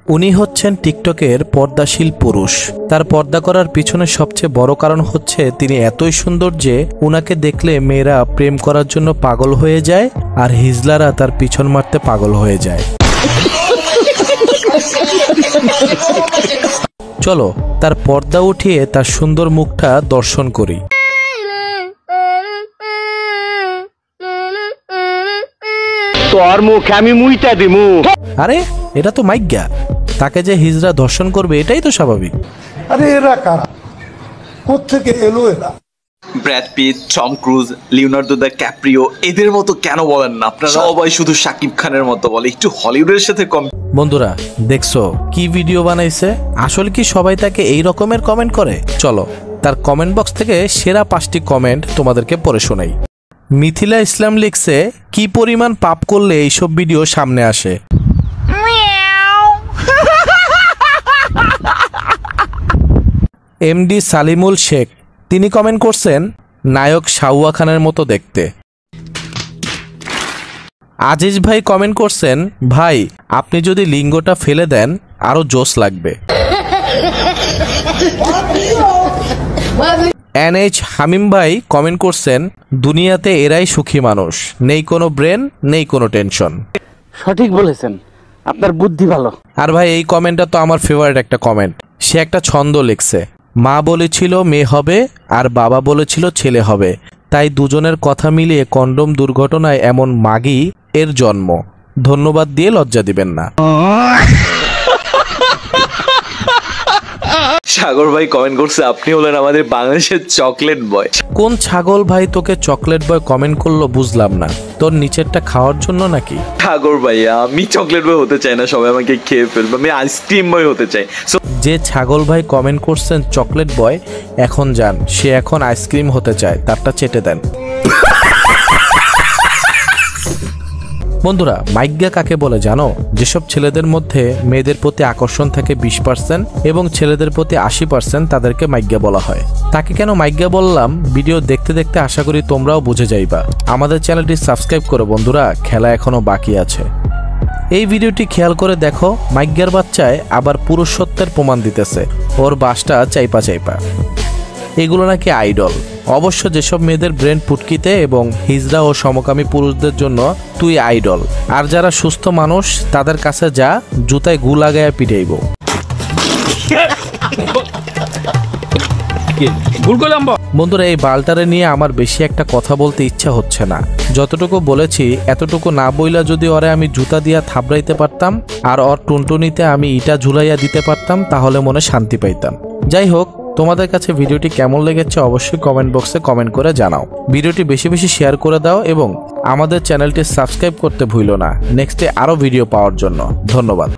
উনি হচ্ছেন টিকটকের পর্দাশীল পুরুষ। তার পর্দা করার পিছনে সবচেয়ে বড় কারণ হচ্ছে তিনি এতই সুন্দর যে উনাকে দেখলে মেয়েরা প্রেম করার জন্য পাগল হয়ে যায় আর হিজলারা তার পিছন মারতে পাগল হয়ে যায়। চলো তার পর্দা উঠিয়ে তার সুন্দর মুখটা দর্শন করি। তোর মুখ আমি মুইটা দিমু। আরে এটা তো মাইজ্ঞা, তাকে যে হিজরা দর্শন করবে এটাই তো স্বাভাবিক। আরে এরা কারা, কোত্থেকে এলো এরা? Brad Pitt, Tom Cruise, Leonardo DiCaprio, এদের মতো কেন বলেন না আপনারা? সবাই শুধু শাকিব খানের মতো বলে, একটু হলিউডের সাথে কম। বন্ধুরা দেখছো কি ভিডিও বানাইছে? আসলে কি সবাই তাকে এই রকমের কমেন্ট করে? চলো তার কমেন্ট বক্স থেকে সেরা 5টি কমেন্ট তোমাদেরকে পড়ে শোনাই। মিথিলা ইসলাম লিখছে, কি পরিমাণ পাপ করলে এইসব ভিডিও সামনে আসে। এমডি সালিমুল শেখ তিনি কমেন্ট করছেন, নায়ক শাহুয়া খানের মতো দেখতে। আজিজ ভাই কমেন্ট করছেন, ভাই আপনি যদি লিঙ্গটা ফেলে দেন আরো জোশ লাগবে। এনএইচ হামিম ভাই কমেন্ট করছেন, দুনিয়াতে এরাই সুখী মানুষ, নেই কোনো ব্রেন নেই কোনো টেনশন। সঠিক বলেছেন, আপনার বুদ্ধি ভালো। আর ভাই এই কমেন্টটা তো আমার ফেভারিট একটা কমেন্ট। সে একটা ছন্দ লিখছে, মা বলেছিল মেয়ে হবে আর বাবা বলেছিল ছেলে হবে, তাই দুজনের কথা মিলিয়ে কন্ডম দুর্ঘটনায় এমন মাগি এর জন্ম, ধন্যবাদ দিয়ে লজ্জা দিবেন না। সাগর ভাই কমেন্ট করছে, আপনি হলেন আমাদের বাংলাদেশের চকলেট বয়। কোন ছাগল ভাই তোকে চকলেট বয় কমেন্ট করলো বুঝলাম না, তোর নিচেরটা খাওয়ার জন্য নাকি? সাগর ভাই আমি চকলেট বয় হতে চাই না, সবাই আমাকে খেয়ে ফেলবে, আমি আইসক্রিম বয় হতে চাই। যে ছাগল ভাই কমেন্ট করছেন চকলেট বয়, এখন যান, সে এখন আইসক্রিম হতে চায়, তারটা চেটে দেন। বন্ধুরা মাইজ্ঞা কাকে বলে জানো? যেসব ছেলেদের মধ্যে মেয়েদের প্রতি আকর্ষণ থাকে 20% এবং ছেলেদের প্রতি 80%, তাদেরকে মাইজ্ঞা বলা হয়। তাকে কেন মাইজ্ঞা বললাম ভিডিও দেখতে দেখতে আশা করি তোমরাও বুঝে যাইবা। আমাদের চ্যানেলটি সাবস্ক্রাইব করো বন্ধুরা, খেলা এখনো বাকি আছে। এই ভিডিওটি খেয়াল করে দেখো, মাইজ্ঞার বাচ্চায় আবার পুরুষত্বের প্রমাণ দিতেছে, ওর বাসটা চাইপা চাইপা। এগুলো নাকি আইডল। অবশ্য যেসব মেয়েদের ব্রেন পুটকিতে এবং হিজড়া ও সমকামী পুরুষদের জন্য তুই আইডল, আর যারা সুস্থ মানুষ তাদের কাছে যা, জুতায় গু লাগায় পিটাইব। বন্ধুরা এই বালটারে নিয়ে আমার বেশি একটা কথা বলতে ইচ্ছা হচ্ছে না। যতটুকু বলেছি এতটুকু না বইলা যদি ওরে আমি জুতা দিয়া থাবড়াইতে পারতাম আর ওর টুনটুনিতে আমি ইটা ঝুলাইয়া দিতে পারতাম, তাহলে মনে শান্তি পাইতাম। যাই হোক, তোমাদের কাছে ভিডিওটি কেমন লেগেছে অবশ্যই কমেন্ট বক্সে কমেন্ট করে জানাও। ভিডিওটি বেশি বেশি শেয়ার করে দাও এবং আমাদের চ্যানেলটি সাবস্ক্রাইব করতে ভুলো না নেক্সটে আরো ভিডিও পাওয়ার জন্য। ধন্যবাদ।